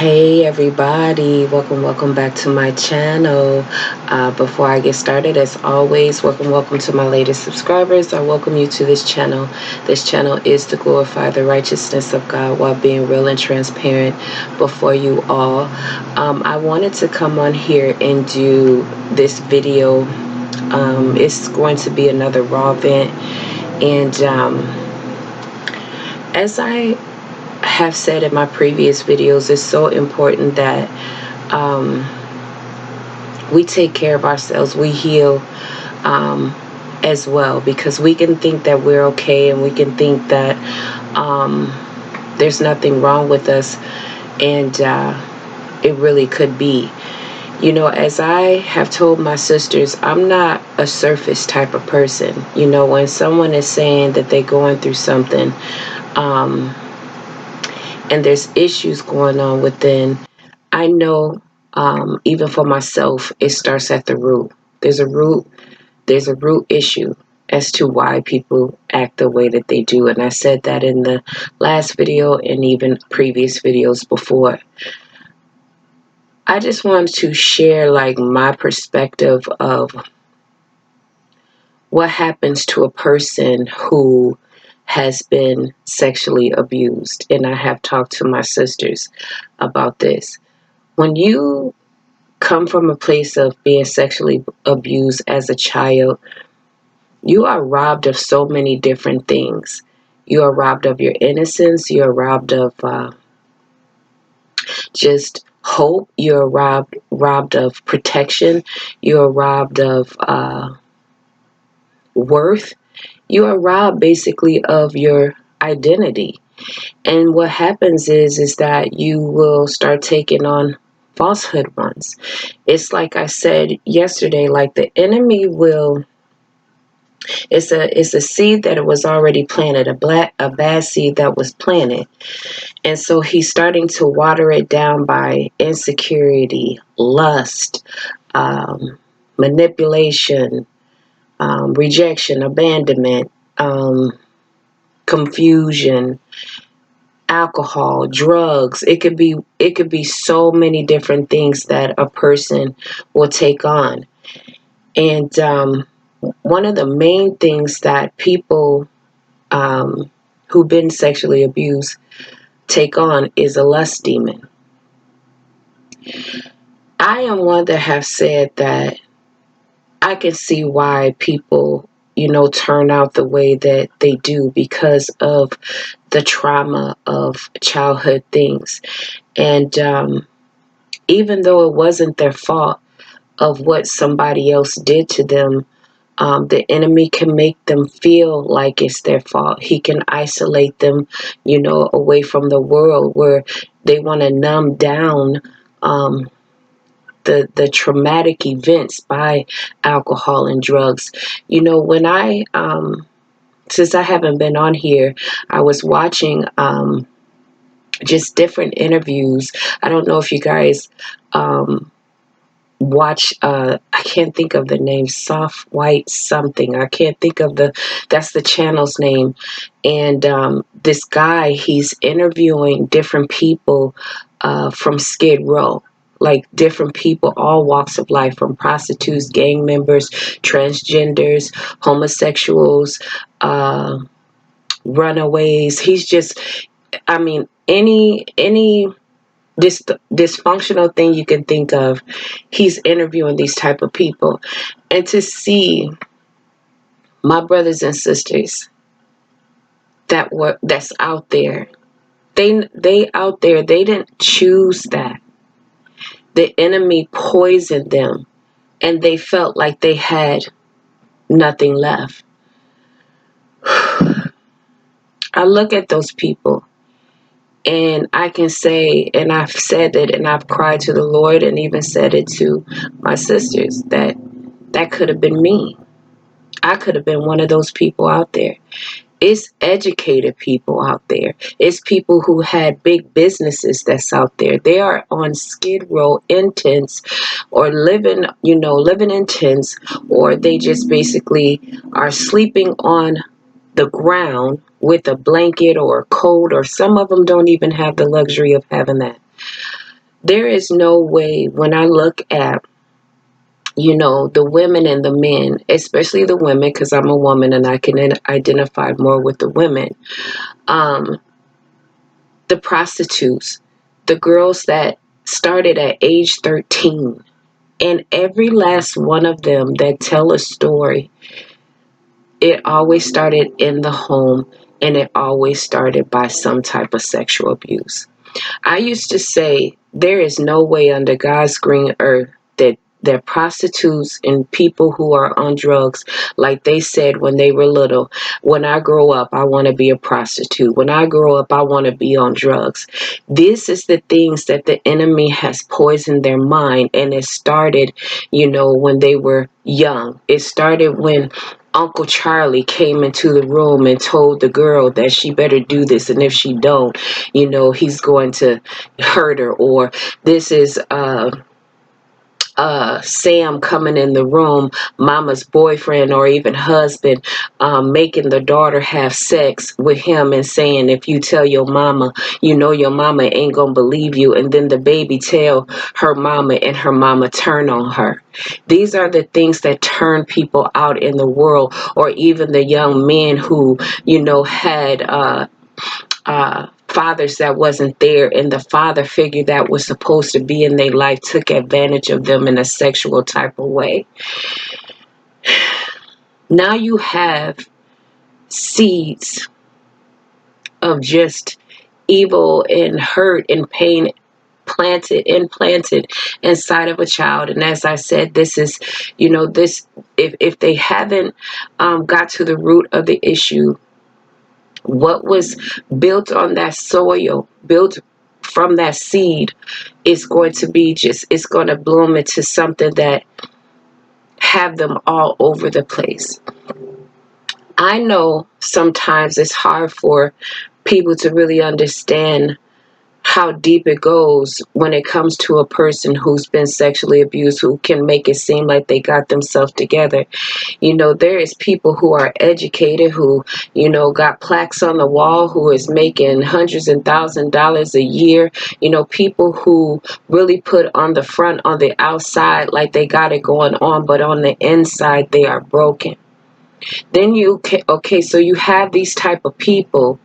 Hey everybody, welcome back to my channel. Before I get started, as always, welcome to my latest subscribers. I welcome you to this channel. This channel is to glorify the righteousness of God while being real and transparent before you all. I wanted to come on here and do this video. It's going to be another raw vent, and as I have said in my previous videos, it's so important that we take care of ourselves, we heal as well, because we can think that we're okay and we can think that there's nothing wrong with us, and it really could be. You know, as I have told my sisters, I'm not a surface type of person. You know, when someone is saying that they're going through something, and there's issues going on within, I know, even for myself, it starts at the root. There's a root issue as to why people act the way that they do. And I said that in the last video and even previous videos before. I just wanted to share like my perspective of what happens to a person who has been sexually abused. And I have talked to my sisters about this. When you come from a place of being sexually abused as a child, you are robbed of so many different things. You are robbed of your innocence. You are robbed of just hope. You are robbed of protection. You are robbed of worth. You are robbed basically of your identity. And what happens is that you will start taking on falsehood ones. It's like I said yesterday, like the enemy will, it's a seed that was already planted, a bad seed that was planted. And so he's starting to water it down by insecurity, lust, manipulation, rejection, abandonment, confusion, alcohol, drugs. It could be so many different things that a person will take on. And one of the main things that people who've been sexually abused take on is a lust demon. I am one that have said that I can see why people, turn out the way that they do because of the trauma of childhood things. And even though it wasn't their fault of what somebody else did to them, the enemy can make them feel like it's their fault. He can isolate them, away from the world, where they want to numb down the traumatic events by alcohol and drugs. When I since I haven't been on here, I was watching just different interviews. I don't know if you guys watch, I can't think of the name, Soft White something. I can't think of that's the channel's name. And this guy, he's interviewing different people from Skid Row, like different people, all walks of life, from prostitutes, gang members, transgenders, homosexuals, runaways. He's just, I mean, any dysfunctional thing you can think of, he's interviewing these type of people. And to see my brothers and sisters that's out there, they out there, they didn't choose that. The enemy poisoned them, and they felt like they had nothing left. I look at those people, and I can say, and I've said it, and I've cried to the Lord, and even said it to my sisters, that could have been me. I could have been one of those people out there. It's educated people out there. It's people who had big businesses that's out there. They are on Skid Row in tents, or living in tents, or they just basically are sleeping on the ground with a blanket or a coat, or some of them don't even have the luxury of having that. There is no way when I look at, the women and the men, especially the women, because I'm a woman and I can identify more with the women, um, the prostitutes, the girls that started at age 13, and every last one of them that tell a story, it always started in the home and it always started by some type of sexual abuse. I used to say there is no way under God's green earth that prostitutes and people who are on drugs, like they said when they were little, when I grow up, I want to be a prostitute. When I grow up, I want to be on drugs. This is the things that the enemy has poisoned their mind. And it started, when they were young. It started when Uncle Charlie came into the room and told the girl that she better do this, and if she don't, he's going to hurt her. Or this is Sam coming in the room, mama's boyfriend or even husband, making the daughter have sex with him and saying, if you tell your mama, your mama ain't gonna believe you. And then the baby tell her mama and her mama turn on her. These are the things that turn people out in the world. Or even the young men who, had fathers that wasn't there, and the father figure that was supposed to be in their life took advantage of them in a sexual type of way. Now you have seeds of just evil and hurt and pain implanted inside of a child. And as I said, this is, this, if they haven't got to the root of the issue, what was built on that soil, built from that seed, is going to be it's going to bloom into something that have them all over the place. I know sometimes it's hard for people to really understand how deep it goes when it comes to a person who's been sexually abused, who can make it seem like they got themselves together. There is people who are educated, who, got plaques on the wall, who is making hundreds and $1,000s a year. People who really put on the front, on the outside, like they got it going on, but on the inside, they are broken. Then so you have these type of people,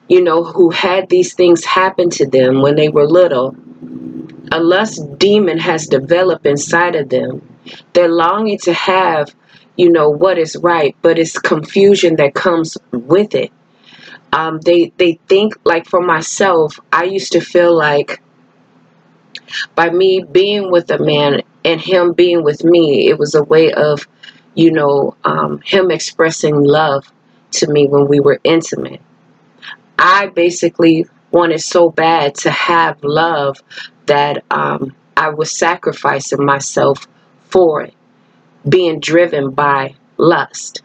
who had these things happen to them when they were little. A lust demon has developed inside of them. They're longing to have, what is right, but it's confusion that comes with it. They think, like for myself, I used to feel like by me being with a man and him being with me, it was a way of, him expressing love to me when we were intimate. I basically wanted so bad to have love that I was sacrificing myself for it, being driven by lust.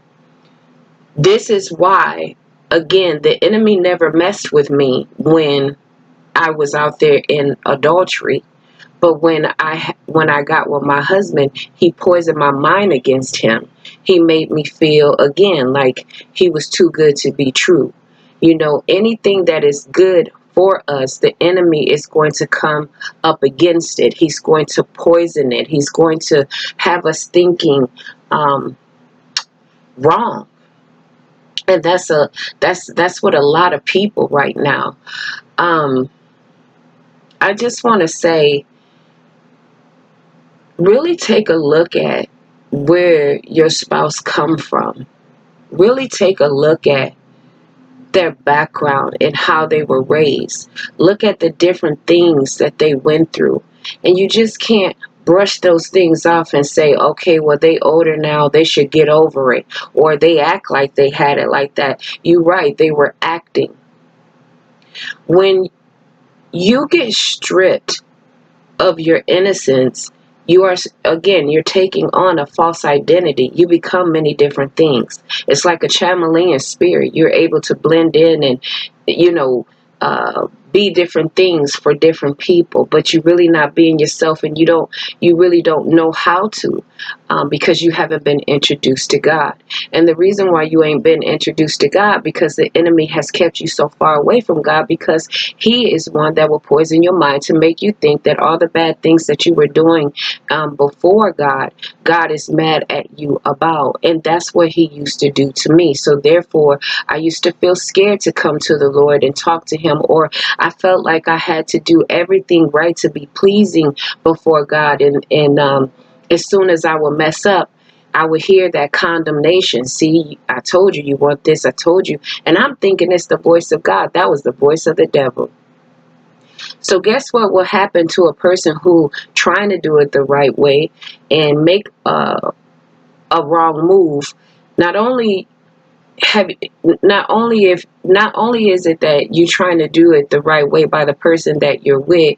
This is why, again, the enemy never messed with me when I was out there in adultery. But when I got with my husband, he poisoned my mind against him. He made me feel, again, like he was too good to be true. Anything that is good for us, the enemy is going to come up against it. He's going to poison it. He's going to have us thinking wrong. And that's what a lot of people right now. I just want to say, really take a look at where your spouse come from. Really take a look at their background and how they were raised. Look at the different things that they went through. And you just can't brush those things off and say, okay, well, they older now, they should get over it. Or they act like they had it like that. You're right, they were acting. When you get stripped of your innocence, you're taking on a false identity. You become many different things. It's like a chameleon spirit. You're able to blend in and, be different things for different people, but you're really not being yourself, and you really don't know how to. because you haven't been introduced to God. And the reason why you ain't been introduced to God, because the enemy has kept you so far away from God, because he is one that will poison your mind to make you think that all the bad things that you were doing before God is mad at you about. And that's what he used to do to me. So therefore, I used to feel scared to come to the Lord and talk to him, or I felt like I had to do everything right to be pleasing before God. And as soon as I would mess up, I would hear that condemnation. See, I told you, you want this. I told you. And I'm thinking it's the voice of God. That was the voice of the devil. So guess what will happen to a person who trying to do it the right way and make a wrong move? Not only have not only is it that you trying to do it the right way by the person that you're with,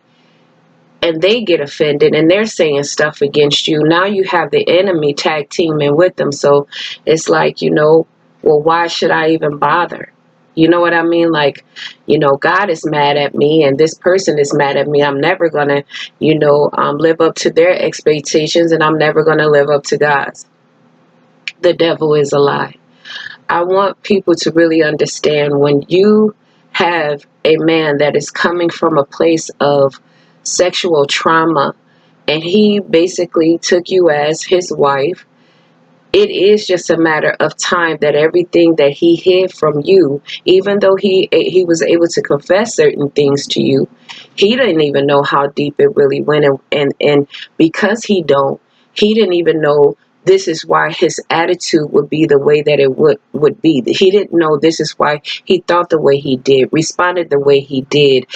and they get offended and they're saying stuff against you. Now you have the enemy tag teaming with them. So it's like, well, why should I even bother? You know what I mean? Like, God is mad at me and this person is mad at me. I'm never going to, live up to their expectations, and I'm never going to live up to God's. The devil is a lie. I want people to really understand, when you have a man that is coming from a place of sexual trauma and he basically took you as his wife, it is just a matter of time that everything that he hid from you, even though he was able to confess certain things to you, he didn't even know how deep it really went. And because he didn't even know this is why his attitude would be the way that it would be. He didn't know this is why he thought the way he did, responded the way he did,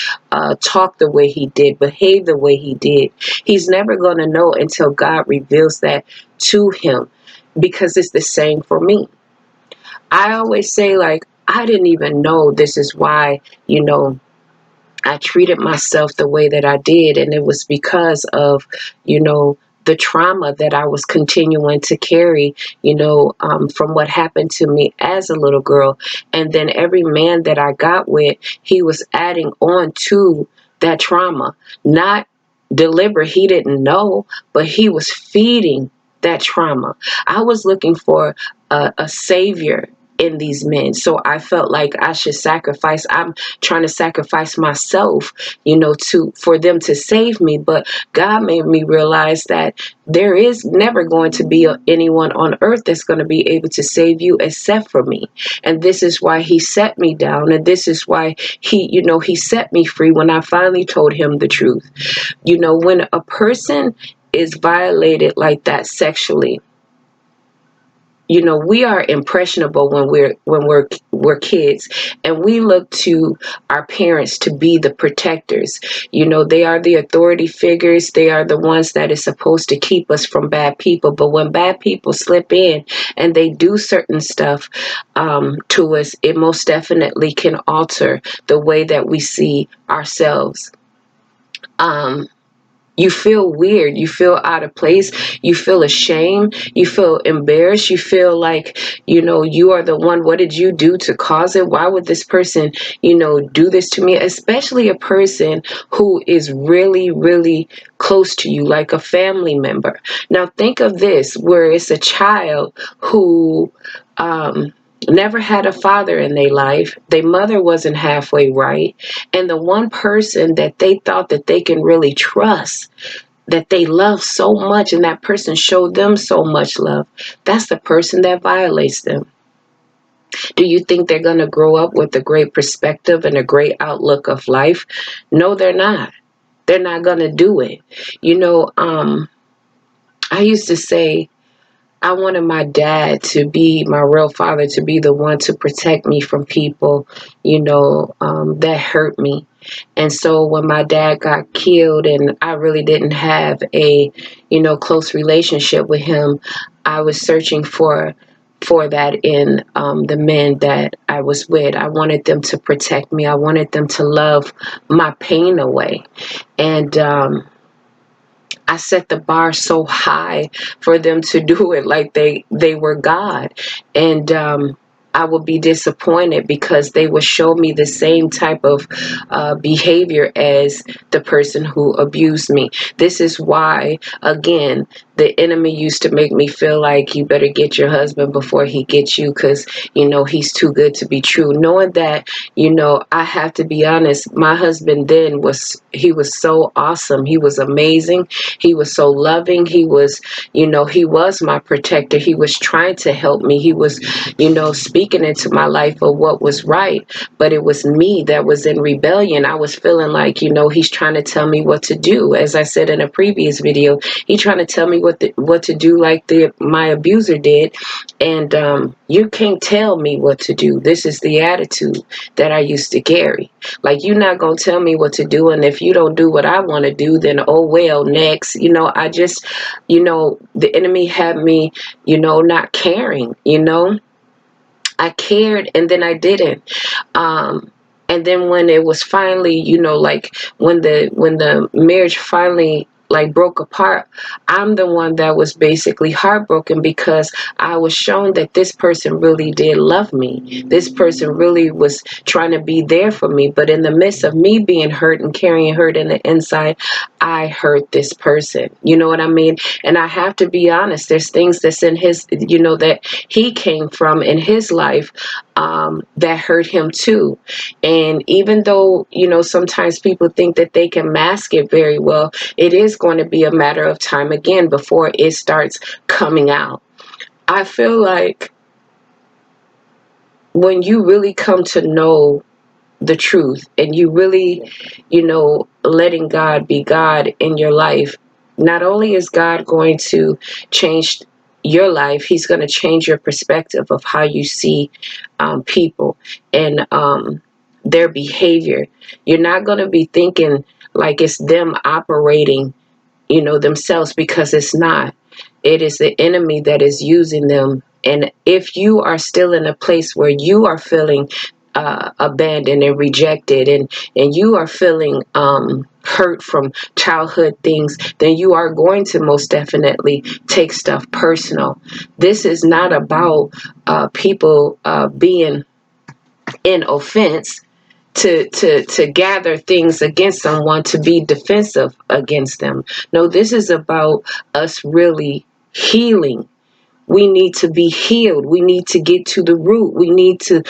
talked the way he did, behaved the way he did. He's never going to know until God reveals that to him, because it's the same for me. I always say, like, I didn't even know this is why, I treated myself the way that I did. And it was because of, the trauma that I was continuing to carry, from what happened to me as a little girl. And then every man that I got with, he was adding on to that trauma. Not deliberate, he didn't know, but he was feeding that trauma. I was looking for a savior in these men. So I felt like I should sacrifice. I'm trying to sacrifice myself, for them to save me. But God made me realize that there is never going to be anyone on earth that's going to be able to save you except for me. And this is why he set me down. And this is why he set me free when I finally told him the truth. When a person is violated like that sexually, we are impressionable when we're kids, and we look to our parents to be the protectors. They are the authority figures. They are the ones that is supposed to keep us from bad people. But when bad people slip in and they do certain stuff to us, it most definitely can alter the way that we see ourselves. You feel weird. You feel out of place. You feel ashamed. You feel embarrassed. You feel like, you are the one. What did you do to cause it? Why would this person, do this to me? Especially a person who is really, really close to you, like a family member. Now think of this, where it's a child who, never had a father in their life. Their mother wasn't halfway right. And the one person that they thought that they can really trust, that they love so much, and that person showed them so much love, that's the person that violates them. Do you think they're going to grow up with a great perspective and a great outlook of life? No, they're not. They're not going to do it. I used to say, I wanted my dad to be my real father, to be the one to protect me from people, that hurt me. And so when my dad got killed and I really didn't have a, close relationship with him, I was searching for that in the men that I was with. I wanted them to protect me. I wanted them to love my pain away. And I set the bar so high for them to do it like they were God. And I would be disappointed because they would show me the same type of behavior as the person who abused me. This is why, again, the enemy used to make me feel like you better get your husband before he gets you, because he's too good to be true. Knowing that, I have to be honest, my husband then he was so awesome. He was amazing. He was so loving. He was my protector. He was trying to help me. He was speaking into my life of what was right, but it was me that was in rebellion. I was feeling like, he's trying to tell me what to do. As I said in a previous video, he's trying to tell me what to do, like my abuser did. And you can't tell me what to do. This is the attitude that I used to carry. Like, you're not going to tell me what to do, and if you don't do what I want to do, then oh well, next. I just, the enemy had me, not caring. I cared, and then I didn't. And then when it was finally, like when the marriage finally like broke apart, I'm the one that was basically heartbroken, because I was shown that this person really did love me. This person really was trying to be there for me. But in the midst of me being hurt and carrying hurt in the inside, I hurt this person. You know what I mean? And I have to be honest, there's things that's in his, that he came from in his life, that hurt him too. And even though, sometimes people think that they can mask it very well, it is going to be a matter of time again before it starts coming out. I feel like when you really come to know the truth, and you really, letting God be God in your life, not only is God going to change your life, he's going to change your perspective of how you see people and their behavior. You're not going to be thinking like it's them operating, themselves, because it's not. It is the enemy that is using them. And if you are still in a place where you are feeling abandoned and rejected, and you are feeling hurt from childhood things, then you are going to most definitely take stuff personal. This is not about people being in offense to gather things against someone, to be defensive against them. No, this is about us really healing. We need to be healed. We need to get to the root. We need to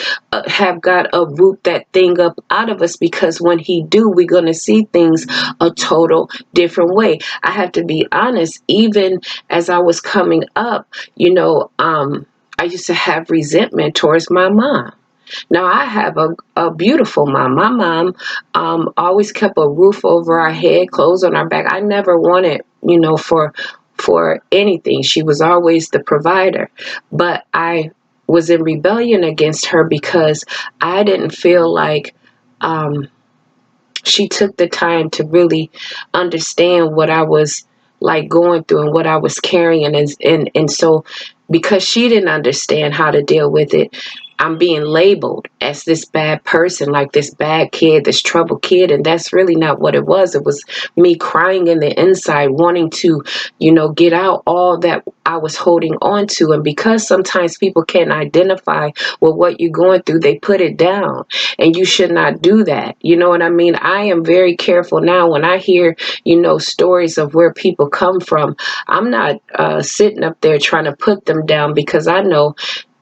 have God uproot that thing up out of us, because when he do, we're going to see things a total different way. I have to be honest, even as I was coming up, I used to have resentment towards my mom. Now, I have a beautiful mom. My mom always kept a roof over our head, clothes on our back. I never wanted, for anything. She was always the provider. But I was in rebellion against her, because I didn't feel like she took the time to really understand what I was like going through and what I was carrying. And so, because she didn't understand how to deal with it, I'm being labeled as this bad person, like this bad kid, this troubled kid. And that's really not what it was. It was me crying in the inside, wanting to, get out all that I was holding on to. And because sometimes people can't identify with what you're going through, they put it down. And you should not do that. You know what I mean? I am very careful now when I hear, stories of where people come from. I'm not sitting up there trying to put them down, because I know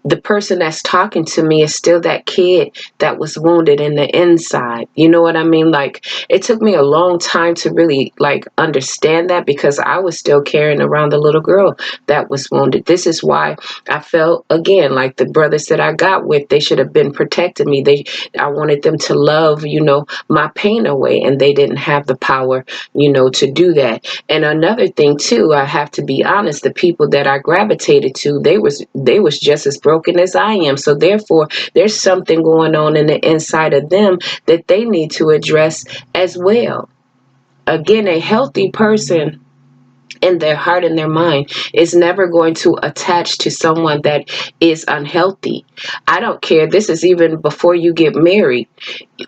the person that's talking to me is still that kid that was wounded in the inside. You know what I mean? Like, it took me a long time to really like understand that, because I was still carrying around the little girl that was wounded. This is why I felt again like the brothers that I got with, they should have been protecting me. I wanted them to love, my pain away, and they didn't have the power, to do that. And another thing too, I have to be honest, the people that I gravitated to, they was just as broken as I am. So therefore, there's something going on in the inside of them that they need to address as well. Again, a healthy person in their heart and their mind is never going to attach to someone that is unhealthy. I don't care. This is even before you get married.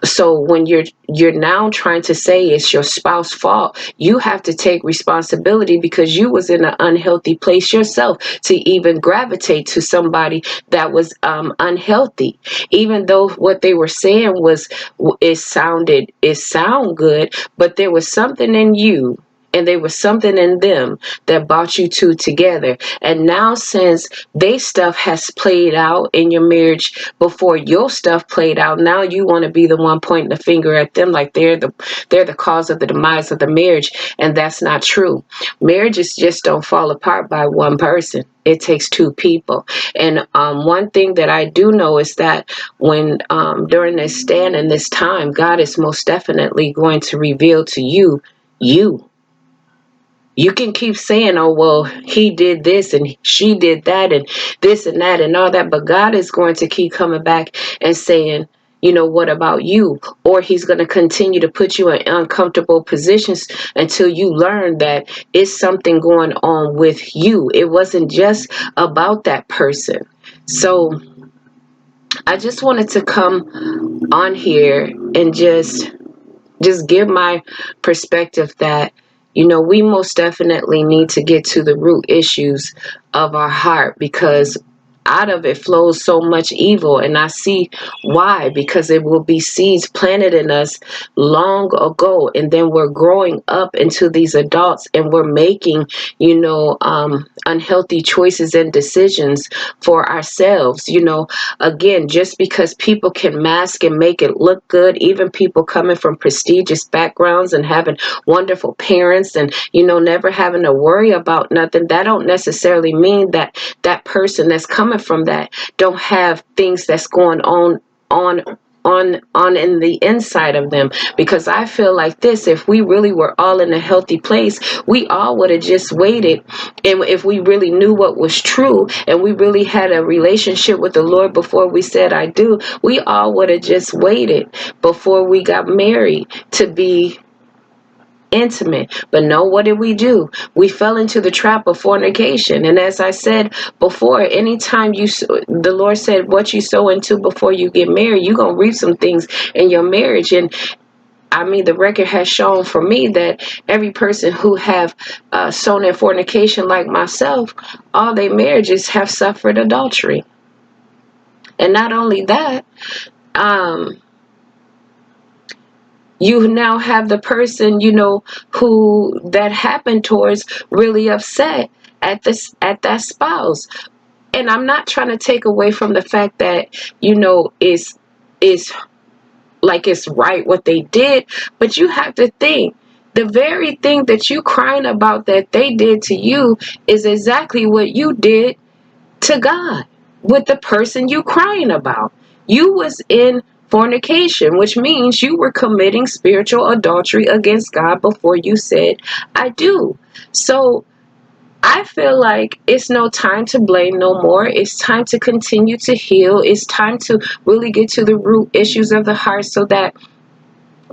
So when you're now trying to say it's your spouse's fault, you have to take responsibility, because you was in an unhealthy place yourself to even gravitate to somebody that was unhealthy. Even though what they were saying was, it sound good, but there was something in you And there was something in them that brought you two together. And now, since their stuff has played out in your marriage before your stuff played out, now you want to be the one pointing the finger at them like they're the cause of the demise of the marriage. And that's not true. Marriages just don't fall apart by one person. It takes two people. And one thing that I do know is that when during this stand and this time, God is most definitely going to reveal to you. You can keep saying, oh, well, he did this and she did that and this and that and all that. But God is going to keep coming back and saying, what about you? Or he's going to continue to put you in uncomfortable positions until you learn that it's something going on with you. It wasn't just about that person. So I just wanted to come on here and just give my perspective that we most definitely need to get to the root issues of our heart, because out of it flows so much evil. And I see why, because it will be seeds planted in us long ago, and then we're growing up into these adults and we're making unhealthy choices and decisions for ourselves. Again, just because people can mask and make it look good, even people coming from prestigious backgrounds and having wonderful parents and never having to worry about nothing, that don't necessarily mean that that person that's coming from that don't have things that's going on in the inside of them. Because I feel like this, if we really were all in a healthy place, we all would have just waited. And if we really knew what was true and we really had a relationship with the Lord before we said I do, we all would have just waited before we got married to be intimate. But no, what did we do? We fell into the trap of fornication. And as I said before, anytime the Lord said, what you sow into before you get married, you're going to reap some things in your marriage. And I mean, the record has shown for me that every person who have sown in fornication like myself, all their marriages have suffered adultery. And not only that, you now have the person, who that happened towards really upset at that spouse. And I'm not trying to take away from the fact that, is like it's right what they did, but you have to think the very thing that you crying about that they did to you is exactly what you did to God with the person you crying about. You was in fornication, which means you were committing spiritual adultery against God before you said I do. So I feel like it's no time to blame no more. It's time to continue to heal. It's time to really get to the root issues of the heart so that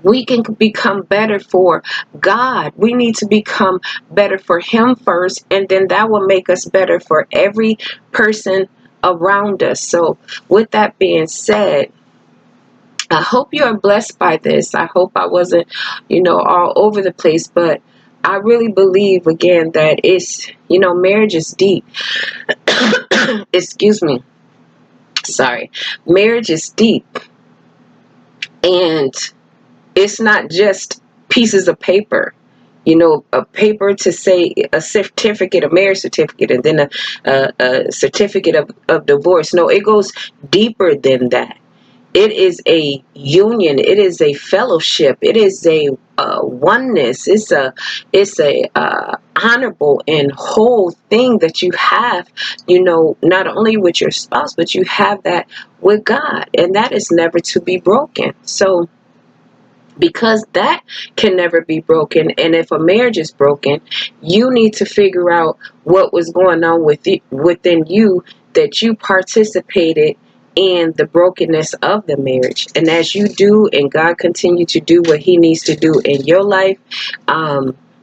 we can become better for God. We need to become better for Him first, and then that will make us better for every person around us. So with that being said, I hope you are blessed by this. I hope I wasn't, all over the place, but I really believe again that it's, marriage is deep. Excuse me. Sorry. Marriage is deep. And it's not just pieces of paper, a paper to say a certificate, a marriage certificate, and then a certificate of divorce. No, it goes deeper than that. It is a union. It is a fellowship. It is a oneness. It's a honorable and whole thing that you have, not only with your spouse, but you have that with God, and that is never to be broken. So because that can never be broken, and if a marriage is broken, you need to figure out what was going on within you that you participated in the brokenness of the marriage. And as you do, and God continue to do what He needs to do in your life,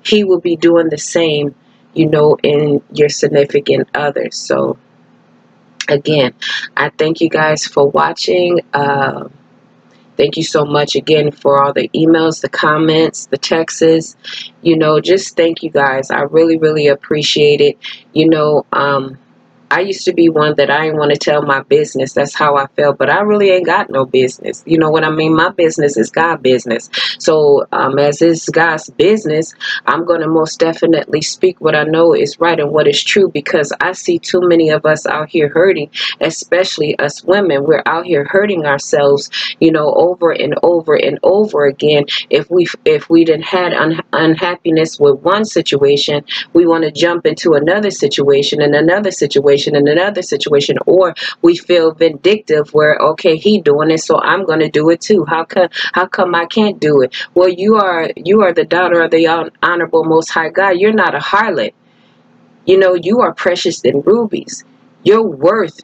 He will be doing the same, in your significant others. So again, I thank you guys for watching. Thank you so much again for all the emails, the comments, the texts. Just thank you guys. I really, really appreciate it. I used to be one that I didn't want to tell my business. That's how I felt. But I really ain't got no business. You know what I mean? My business is God's business. So as it's God's business, I'm going to most definitely speak what I know is right and what is true, because I see too many of us out here hurting, especially us women. We're out here hurting ourselves, over and over and over again. If we didn't had unhappiness with one situation, we want to jump into another situation and another situation and another situation, or we feel vindictive where, okay, he doing it, so I'm going to do it too. How come I can't do it? Well, you are the daughter of the honorable most high God. You're not a harlot. You are precious than rubies. Your worth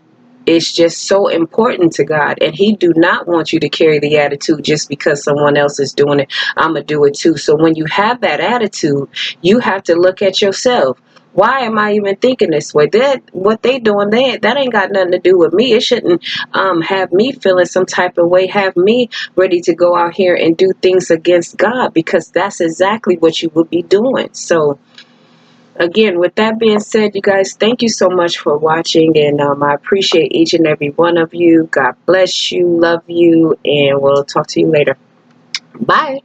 is just so important to God, and he do not want you to carry the attitude just because someone else is doing it, I'm gonna do it too. So when you have that attitude, you have to look at yourself. Why am I even thinking this way? That what they doing, that ain't got nothing to do with me. It shouldn't have me feeling some type of way, have me ready to go out here and do things against God, because that's exactly what you would be doing. So again, with that being said, you guys, thank you so much for watching, and I appreciate each and every one of you. God bless you, love you, and we'll talk to you later. Bye.